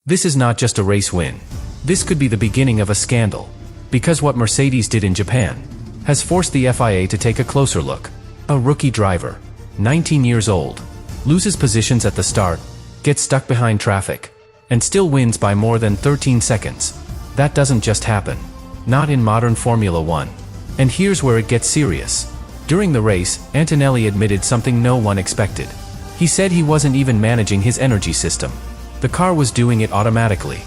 This is not just a race win. This could be the beginning of a scandal. Because what Mercedes did in Japan has forced the FIA to take a closer look. A rookie driver, 19 years old, loses positions at the start, gets stuck behind traffic, and still wins by more than 13 seconds. That doesn't just happen. Not in modern Formula One. And here's where it gets serious. During the race, Antonelli admitted something no one expected. He said he wasn't even managing his energy system. The car was doing it automatically.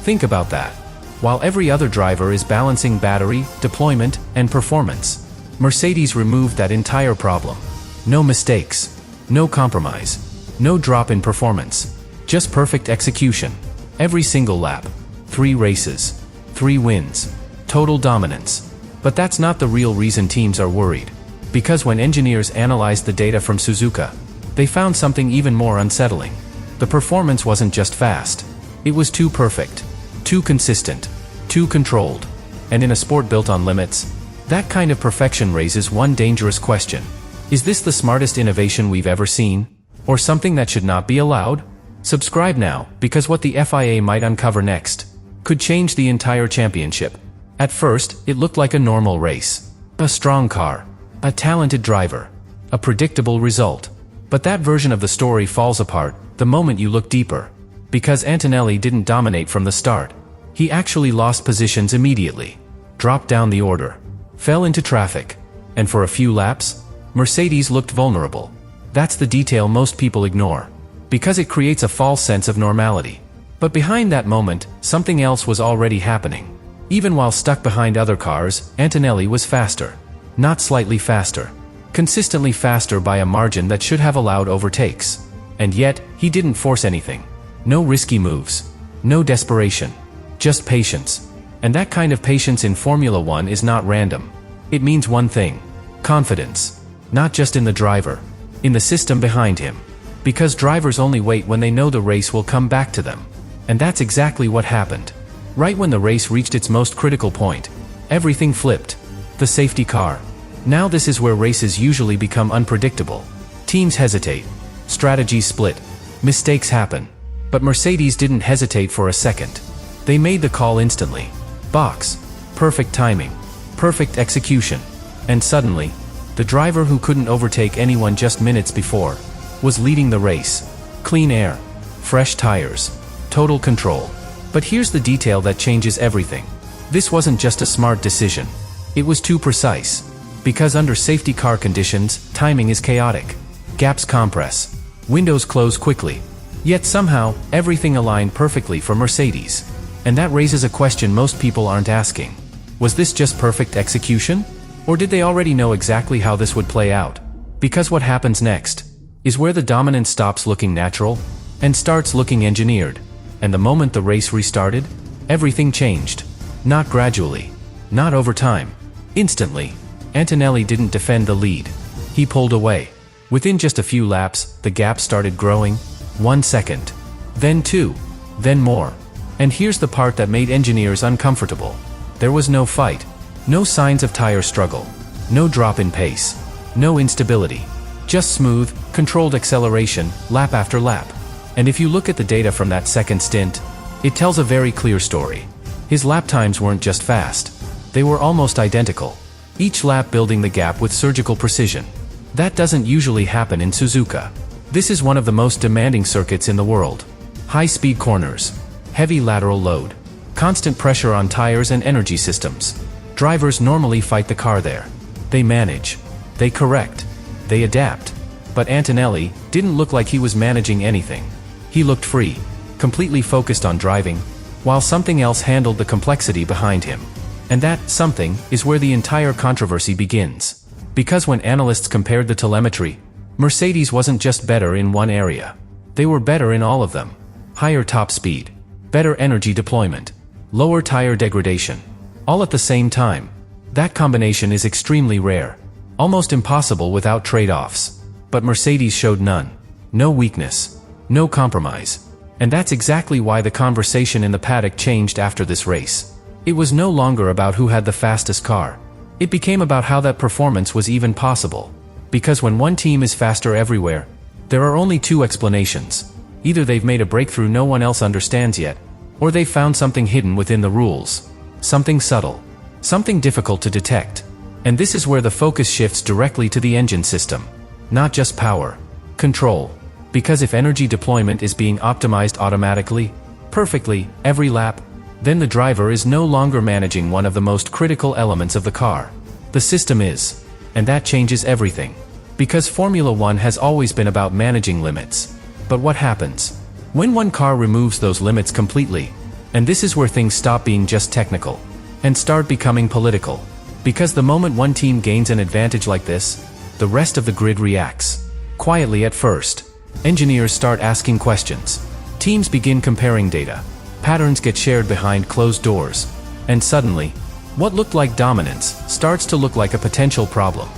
Think about that. While every other driver is balancing battery, deployment, and performance, Mercedes removed that entire problem. No mistakes, no compromise, no drop in performance, just perfect execution. Every single lap. 3 races, 3 wins, total dominance. But that's not the real reason teams are worried. Because when engineers analyzed the data from Suzuka, they found something even more unsettling. The performance wasn't just fast. It was too perfect, too consistent, too controlled. And in a sport built on limits, that kind of perfection raises one dangerous question. Is this the smartest innovation we've ever seen? Or something that should not be allowed? Subscribe now, because what the FIA might uncover next could change the entire championship. At first, it looked like a normal race. A strong car, a talented driver, a predictable result. But that version of the story falls apart the moment you look deeper. Because Antonelli didn't dominate from the start. He actually lost positions immediately, dropped down the order, fell into traffic, and for a few laps, Mercedes looked vulnerable. That's the detail most people ignore, because it creates a false sense of normality. But behind that moment, something else was already happening. Even while stuck behind other cars, Antonelli was faster. Not slightly faster. Consistently faster by a margin that should have allowed overtakes. And yet, he didn't force anything. No risky moves. No desperation. Just patience. And that kind of patience in Formula One is not random. It means one thing. Confidence. Not just in the driver. In the system behind him. Because drivers only wait when they know the race will come back to them. And that's exactly what happened. Right when the race reached its most critical point, everything flipped. The safety car. Now this is where races usually become unpredictable. Teams hesitate. Strategies split. Mistakes happen. But Mercedes didn't hesitate for a second. They made the call instantly. Box. Perfect timing. Perfect execution. And suddenly, the driver who couldn't overtake anyone just minutes before was leading the race. Clean air. Fresh tires. Total control. But here's the detail that changes everything. This wasn't just a smart decision. It was too precise. Because under safety car conditions, timing is chaotic. Gaps compress. Windows close quickly. Yet somehow, everything aligned perfectly for Mercedes. And that raises a question most people aren't asking. Was this just perfect execution? Or did they already know exactly how this would play out? Because what happens next is where the dominance stops looking natural and starts looking engineered. And the moment the race restarted, everything changed. Not gradually. Not over time. Instantly. Antonelli didn't defend the lead. He pulled away. Within just a few laps, the gap started growing. 1 second. Then 2. Then more. And here's the part that made engineers uncomfortable. There was no fight. No signs of tire struggle. No drop in pace. No instability. Just smooth, controlled acceleration, lap after lap. And if you look at the data from that second stint, it tells a very clear story. His lap times weren't just fast. They were almost identical. Each lap building the gap with surgical precision. That doesn't usually happen in Suzuka. This is one of the most demanding circuits in the world. High-speed corners. Heavy lateral load. Constant pressure on tires and energy systems. Drivers normally fight the car there. They manage. They correct. They adapt. But Antonelli didn't look like he was managing anything. He looked free, completely focused on driving, while something else handled the complexity behind him. And that something is where the entire controversy begins. Because when analysts compared the telemetry, Mercedes wasn't just better in one area. They were better in all of them. Higher top speed, better energy deployment, lower tire degradation, all at the same time. That combination is extremely rare, almost impossible without trade-offs. But Mercedes showed none. No weakness. No compromise. And that's exactly why the conversation in the paddock changed after this race. It was no longer about who had the fastest car. It became about how that performance was even possible. Because when one team is faster everywhere, there are only 2 explanations. Either they've made a breakthrough no one else understands yet, Or they found something hidden within the rules. Something subtle. Something difficult to detect. And this is where the focus shifts directly to the engine system. Not just power. Control. Because if energy deployment is being optimized automatically, perfectly, every lap, then the driver is no longer managing one of the most critical elements of the car. The system is. And that changes everything. Because Formula One has always been about managing limits. But what happens when one car removes those limits completely? And this is where things stop being just technical and start becoming political. Because the moment one team gains an advantage like this, the rest of the grid reacts. Quietly at first. Engineers start asking questions. Teams begin comparing data. Patterns get shared behind closed doors. And suddenly, what looked like dominance starts to look like a potential problem.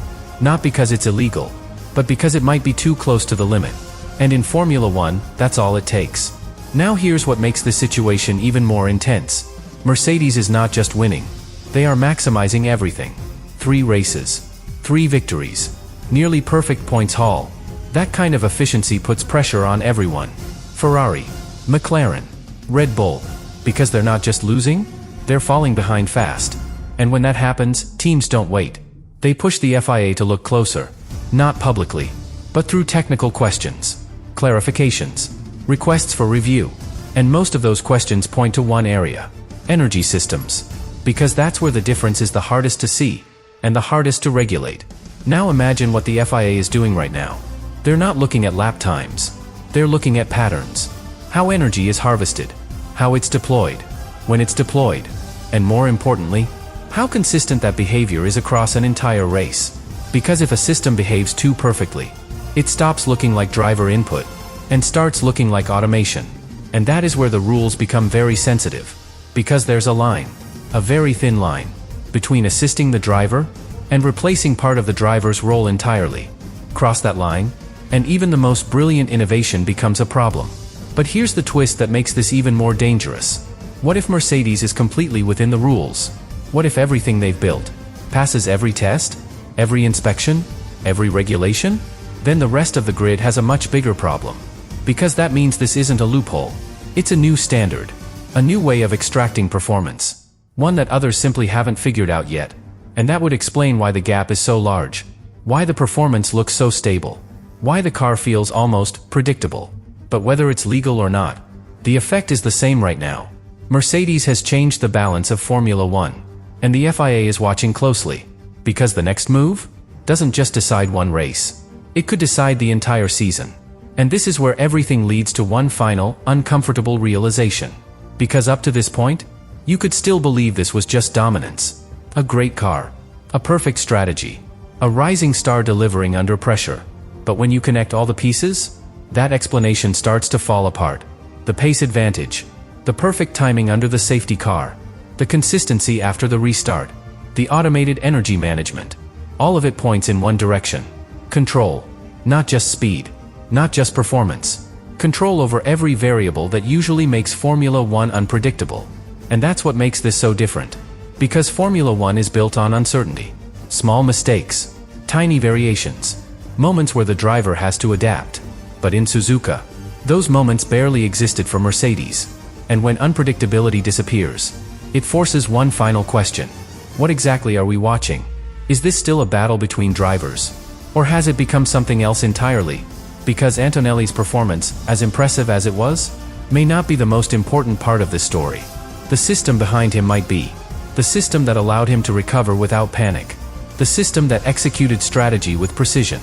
Not because it's illegal, but because it might be too close to the limit. And in Formula One, that's all it takes. Now here's what makes this situation even more intense. Mercedes is not just winning. They are maximizing everything. 3 races. 3 victories. Nearly perfect points haul. That kind of efficiency puts pressure on everyone. Ferrari, McLaren, Red Bull. Because they're not just losing, they're falling behind fast. And when that happens, teams don't wait. They push the FIA to look closer. Not publicly, but through technical questions, clarifications, requests for review. And most of those questions point to one area: energy systems. Because that's where the difference is the hardest to see, and the hardest to regulate. Now imagine what the FIA is doing right now. They're not looking at lap times. They're looking at patterns. How energy is harvested. How it's deployed. When it's deployed. And more importantly, how consistent that behavior is across an entire race. Because if a system behaves too perfectly, it stops looking like driver input and starts looking like automation. And that is where the rules become very sensitive. Because there's a line, a very thin line, between assisting the driver and replacing part of the driver's role entirely. Cross that line, and even the most brilliant innovation becomes a problem. But here's the twist that makes this even more dangerous. What if Mercedes is completely within the rules? What if everything they've built passes every test, every inspection, every regulation? Then the rest of the grid has a much bigger problem. Because that means this isn't a loophole. It's a new standard. A new way of extracting performance. One that others simply haven't figured out yet. And that would explain why the gap is so large. Why the performance looks so stable. Why the car feels almost predictable. But whether it's legal or not, the effect is the same right now. Mercedes has changed the balance of Formula One. And the FIA is watching closely. Because the next move doesn't just decide one race. It could decide the entire season. And this is where everything leads to one final, uncomfortable realization. Because up to this point, you could still believe this was just dominance. A great car. A perfect strategy. A rising star delivering under pressure. But when you connect all the pieces, that explanation starts to fall apart. The pace advantage. The perfect timing under the safety car. The consistency after the restart. The automated energy management. All of it points in one direction. Control. Not just speed. Not just performance. Control over every variable that usually makes Formula One unpredictable. And that's what makes this so different. Because Formula One is built on uncertainty. Small mistakes. Tiny variations. Moments where the driver has to adapt. But in Suzuka, those moments barely existed for Mercedes. And when unpredictability disappears, it forces one final question. What exactly are we watching? Is this still a battle between drivers? Or has it become something else entirely? Because Antonelli's performance, as impressive as it was, may not be the most important part of this story. The system behind him might be. The system that allowed him to recover without panic. The system that executed strategy with precision.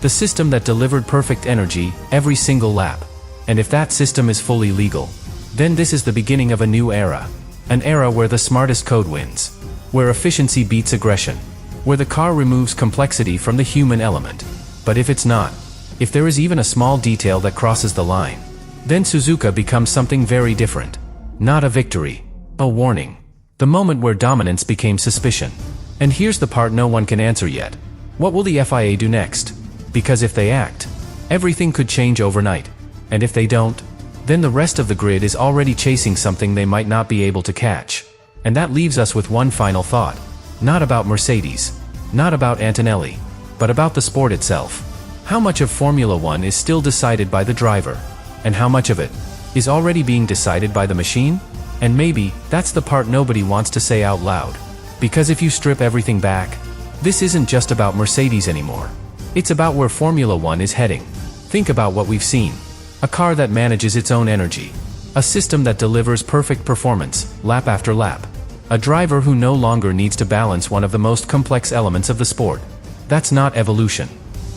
The system that delivered perfect energy every single lap. And if that system is fully legal, then this is the beginning of a new era. An era where the smartest code wins. Where efficiency beats aggression. Where the car removes complexity from the human element. But if it's not, if there is even a small detail that crosses the line, then Suzuka becomes something very different. Not a victory, a warning. The moment where dominance became suspicion. And here's the part no one can answer yet. What will the FIA do next? Because if they act, everything could change overnight. And if they don't, then the rest of the grid is already chasing something they might not be able to catch. And that leaves us with one final thought. Not about Mercedes, not about Antonelli, but about the sport itself. How much of Formula One is still decided by the driver? And how much of it is already being decided by the machine? And maybe, that's the part nobody wants to say out loud. Because if you strip everything back, this isn't just about Mercedes anymore. It's about where Formula One is heading. Think about what we've seen. A car that manages its own energy. A system that delivers perfect performance, lap after lap. A driver who no longer needs to balance one of the most complex elements of the sport. That's not evolution.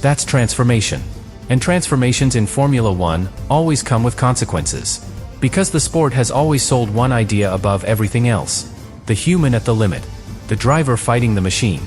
That's transformation. And transformations in Formula One always come with consequences. Because the sport has always sold one idea above everything else. The human at the limit. The driver fighting the machine.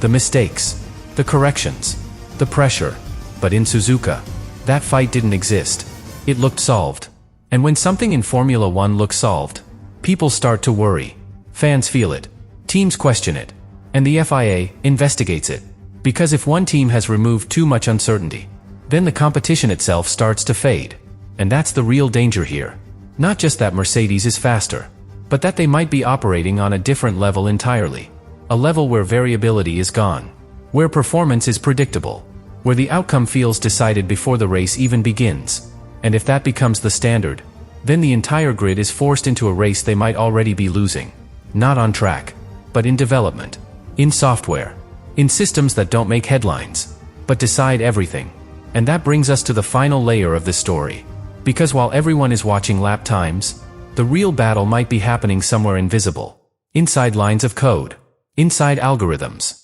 The mistakes. The corrections. The pressure. But in Suzuka, that fight didn't exist. It looked solved. And when something in Formula One looks solved, people start to worry. Fans feel it. Teams question it. And the FIA investigates it. Because if one team has removed too much uncertainty, then the competition itself starts to fade. And that's the real danger here. Not just that Mercedes is faster, but that they might be operating on a different level entirely. A level where variability is gone. Where performance is predictable. Where the outcome feels decided before the race even begins. And if that becomes the standard, then the entire grid is forced into a race they might already be losing. Not on track, but in development. In software. In systems that don't make headlines, but decide everything. And that brings us to the final layer of this story. Because while everyone is watching lap times, the real battle might be happening somewhere invisible. Inside lines of code. Inside algorithms.